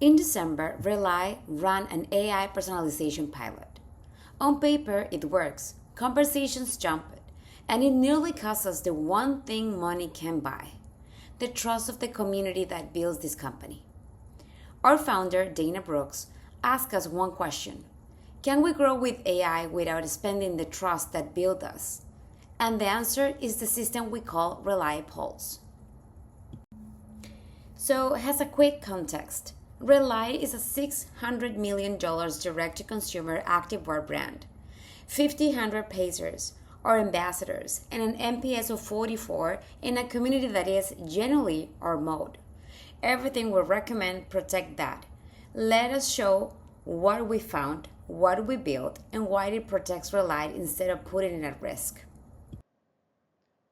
In December, Rely ran an AI personalization pilot. On paper, it works, conversations jump it, and it nearly costs us the one thing money can buy: the trust of the community that builds this company. Our founder, Dana Brooks, asked us one question: can we grow with AI without spending the trust that built us? And the answer is the system we call Rely Pulse. So, as a quick context, Rely is a $600 million direct to consumer activewear brand, 1,500 pacers or ambassadors, and an NPS of 44 in a community that is generally our mode. Everything we recommend protect that. Let us show what we found, what we built, and why it protects Rely instead of putting it at risk.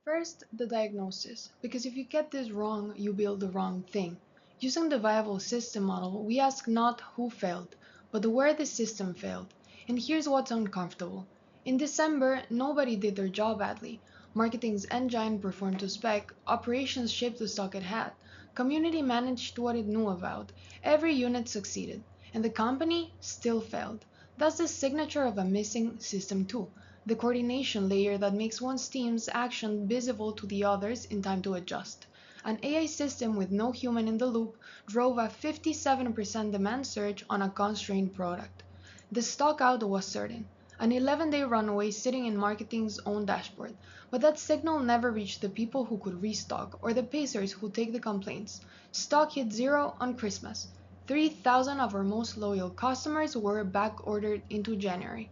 First, the diagnosis, because if you get this wrong, you build the wrong thing. Using the viable system model, we ask not who failed, but where the system failed. And here's what's uncomfortable. In December, nobody did their job badly. Marketing's engine performed to spec, operations shipped the stock it had, community managed what it knew about, every unit succeeded, and the company still failed. That's the signature of a missing system too, the coordination layer that makes one team's action visible to the others in time to adjust. An AI system with no human in the loop drove a 57% demand surge on a constrained product. The stockout was certain, an 11-day runway sitting in marketing's own dashboard, but that signal never reached the people who could restock or the pacers who take the complaints. Stock hit zero on Christmas. 3,000 of our most loyal customers were back ordered into January.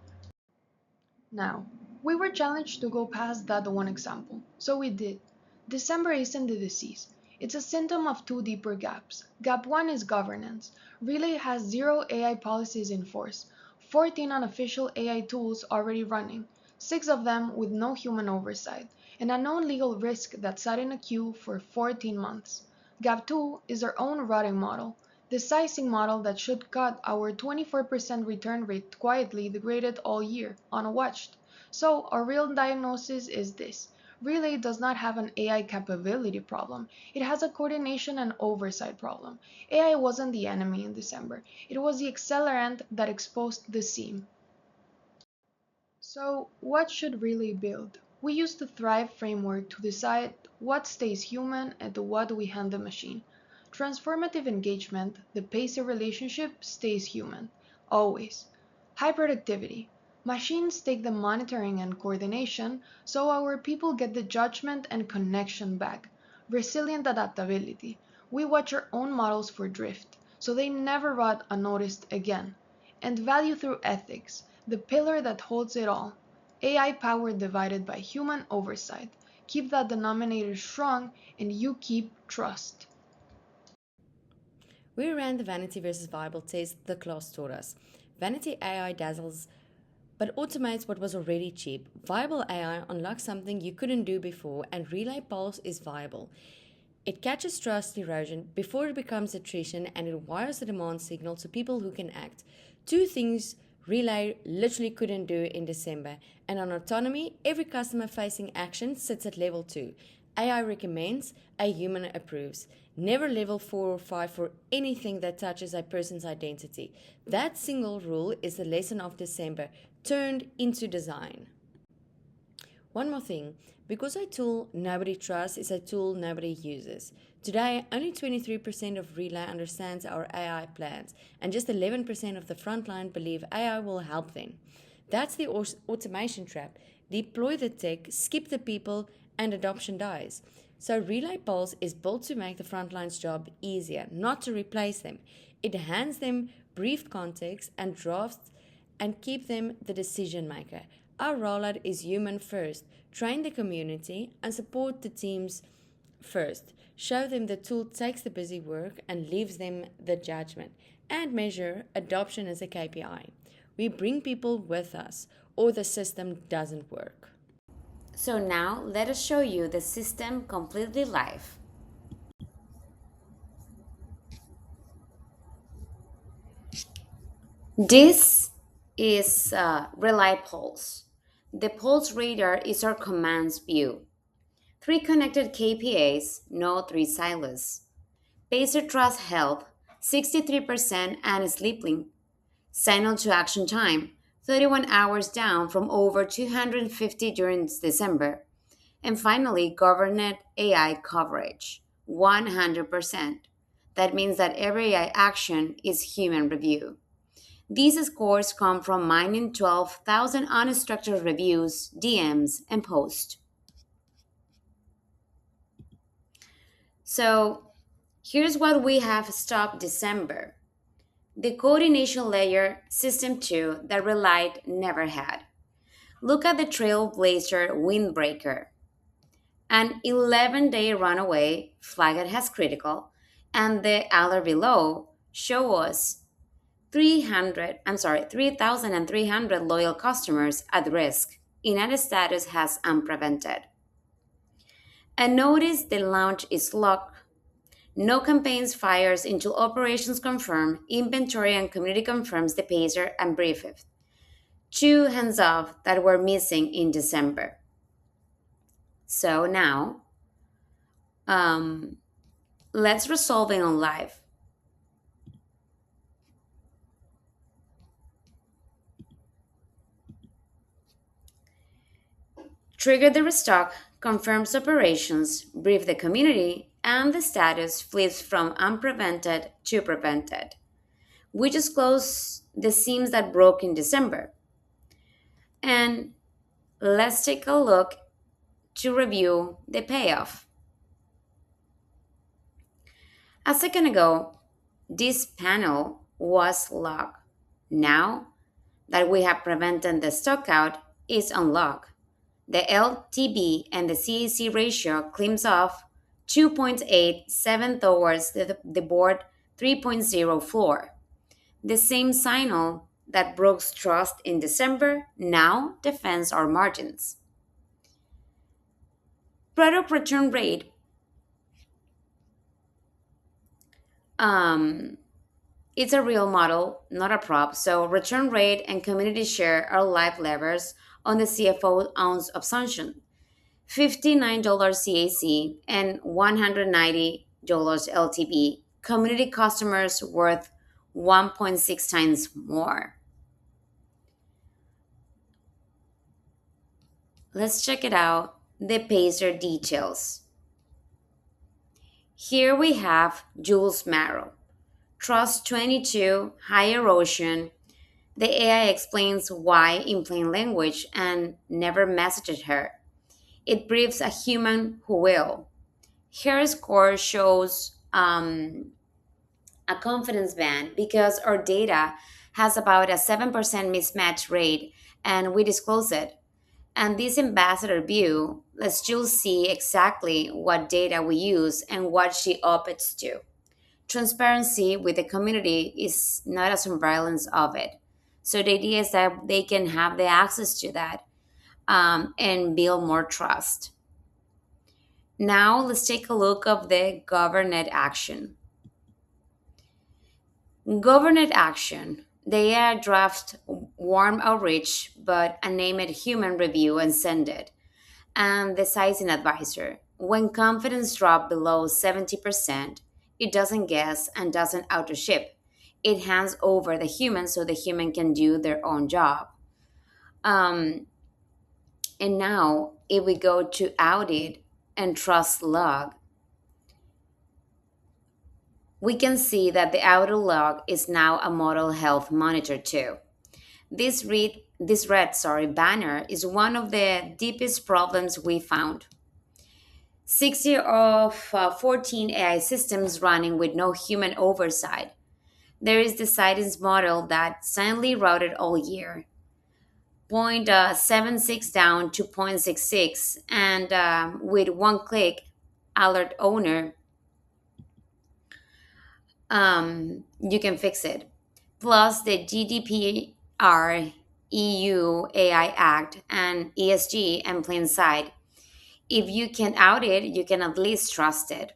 Now, we were challenged to go past that one example, so we did. December isn't the disease. It's a symptom of two deeper gaps. Gap one is governance. Relay has zero AI policies in force, 14 unofficial AI tools already running, 6 of them with no human oversight, and a known legal risk that sat in a queue for 14 months. Gap two is our own routing model, the sizing model that should cut our 24% return rate quietly degraded all year, unwatched. So our real diagnosis is this: Relay does not have an AI capability problem. It has a coordination and oversight problem. AI wasn't the enemy in December. It was the accelerant that exposed the seam. So what should Relay build? We use the Thrive framework to decide what stays human and what we hand the machine. Transformative engagement, the pacer relationship, stays human. Always. High productivity. Machines take the monitoring and coordination, so our people get the judgment and connection back. Resilient adaptability. We watch our own models for drift, so they never rot unnoticed again. And value through ethics, the pillar that holds it all. AI power divided by human oversight. Keep that denominator strong, and you keep trust. We ran the vanity versus viable test the class taught us. Vanity AI dazzles but automates what was already cheap. Viable AI unlocks something you couldn't do before, and Relay Pulse is viable. It catches trust erosion before it becomes attrition, and it wires the demand signal to people who can act. Two things Relay literally couldn't do in December. And on autonomy, every customer facing action sits at level 2. AI recommends, a human approves. Never level 4 or 5 for anything that touches a person's identity. That single rule is the lesson of December, turned into design. One more thing, because a tool nobody trusts is a tool nobody uses. Today, only 23% of Relay understands our AI plans, and just 11% of the frontline believe AI will help them. That's the automation trap. Deploy the tech, skip the people, and adoption dies. So Relay Pulse is built to make the frontline's job easier, not to replace them. It hands them brief context and drafts and keep them the decision maker. Our rollout is human first. Train the community and support the teams first. Show them the tool takes the busy work and leaves them the judgment. And measure adoption as a KPI. We bring people with us, or the system doesn't work. So now let us show you the system completely live. This is Relay Pulse. The Pulse radar is our commands view. 3 connected KPIs, no 3 silos. Pacer Trust Health, 63%, and sleeping. Signal to action time, 31 hours down from over 250 during December. And finally, governed AI coverage, 100%. That means that every AI action is human review. These scores come from mining 12,000 unstructured reviews, DMs, and posts. So here's what we have stopped December. The coordination layer, System 2, that Relied never had. Look at the Trailblazer windbreaker. An 11-day runaway flagged as critical, and the alert below show us 3,300 loyal customers at risk in a status as unprevented. And notice the launch is locked. No campaigns fires until operations confirm, inventory and community confirms the pacer and briefed. Two hands off that were missing in December. So now, um, let's resolve it on live. Trigger the restock, confirms operations, brief the community, and the status flips from unprevented to prevented. We just close the seams that broke in December. And let's take a look to review the payoff. A second ago, this panel was locked. Now that we have prevented the stockout, it's unlocked. The LTV and the CAC ratio climbs off 2.87 towards the board 3.0 floor. The same signal that broke trust in December now defends our margins. Product return rate um, it's a real model, not a prop. So return rate and community share are live levers on the CFO ounce assumption. $59 CAC and $190 LTV. Community customers worth 1.6 times more. Let's check it out. The Pacer details. Here we have Jules Marrow. Trust 22, high erosion. The AI explains why in plain language and never messaged her. It briefs a human who will. Her score shows a confidence band because our data has about a 7% mismatch rate and we disclose it. And this ambassador view lets Jules see exactly what data we use and what she opts to. Transparency with the community is not a surveillance of it. So the idea is that they can have the access to that and build more trust. Now let's take a look of the governed action. Governed action. They are draft warm outreach, but unnamed human review and send it. And the sizing advisor. When confidence drops below 70%, it doesn't guess and doesn't auto ship. It hands over the human so the human can do their own job. Um, and now, if we go to audit and trust log, we can see that the audit log is now a model health monitor too. This red banner is one of the deepest problems we found. 60 of 14 AI systems running with no human oversight. There is the sightings model that silently routed all year. 0.76 down to 0.66, and with one click, alert owner, you can fix it. Plus the GDPR, EU AI Act, and ESG and plain sight. If you can audit, you can at least trust it.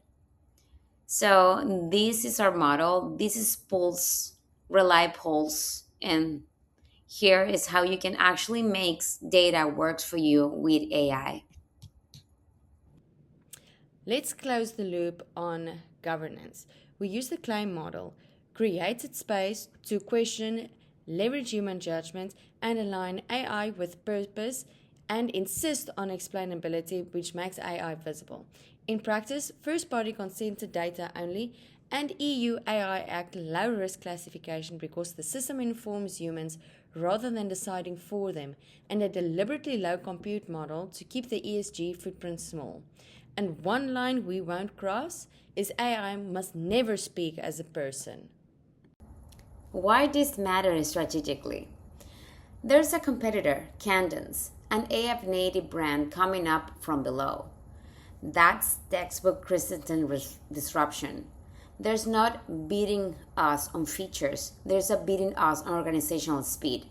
So this is our model. This is Pulse, Rely Pulse, and here is how you can actually make data works for you with AI. Let's close the loop on governance. We use the claim model. created space to question, leverage human judgment, and align AI with purpose and insist on explainability, which makes AI visible. In practice, first party consented data only and EU AI Act low risk classification because the system informs humans rather than deciding for them, and a deliberately low compute model to keep the ESG footprint small. And one line we won't cross is AI must never speak as a person. Why this matters strategically? There's a competitor, Candance, an AI native brand coming up from below. That's textbook Christensen disruption. There's not beating us on features, there's a beating us on organizational speed.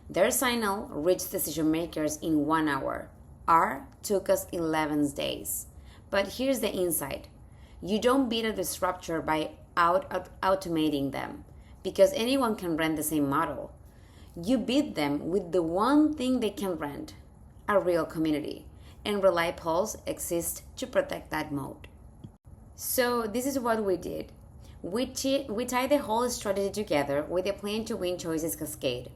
Their signal reached decision makers in 1 hour. Our took us 11 days. But here's the insight. You don't beat a disruptor by automating them, because anyone can rent the same model. You beat them with the one thing they can rent, a real community. And Relay Pulse exists to protect that mode. So this is what we did. We tied the whole strategy together with a plan to win choices cascade.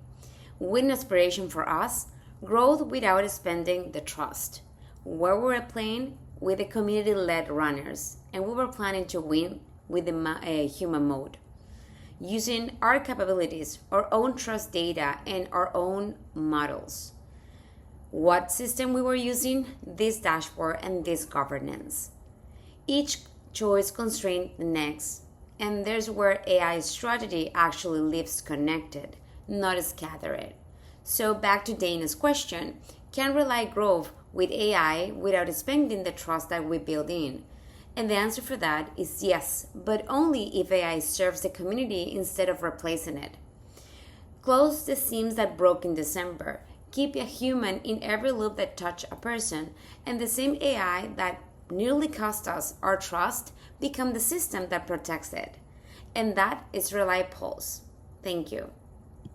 Win aspiration for us, growth without spending the trust. Where we were playing with the community-led runners, and we were planning to win with the human mode. Using our capabilities, our own trust data, and our own models. What system we were using? This dashboard and this governance. Each choice constrained the next, and there's where AI strategy actually lives connected, not scattered. So back to Dana's question, can Relay grow with AI without spending the trust that we build in? And the answer for that is yes, but only if AI serves the community instead of replacing it. Close the seams that broke in December. Keep a human in every loop that touched a person, and the same AI that nearly cost us our trust become the system that protects it. And that is Relay Pulse. Thank you.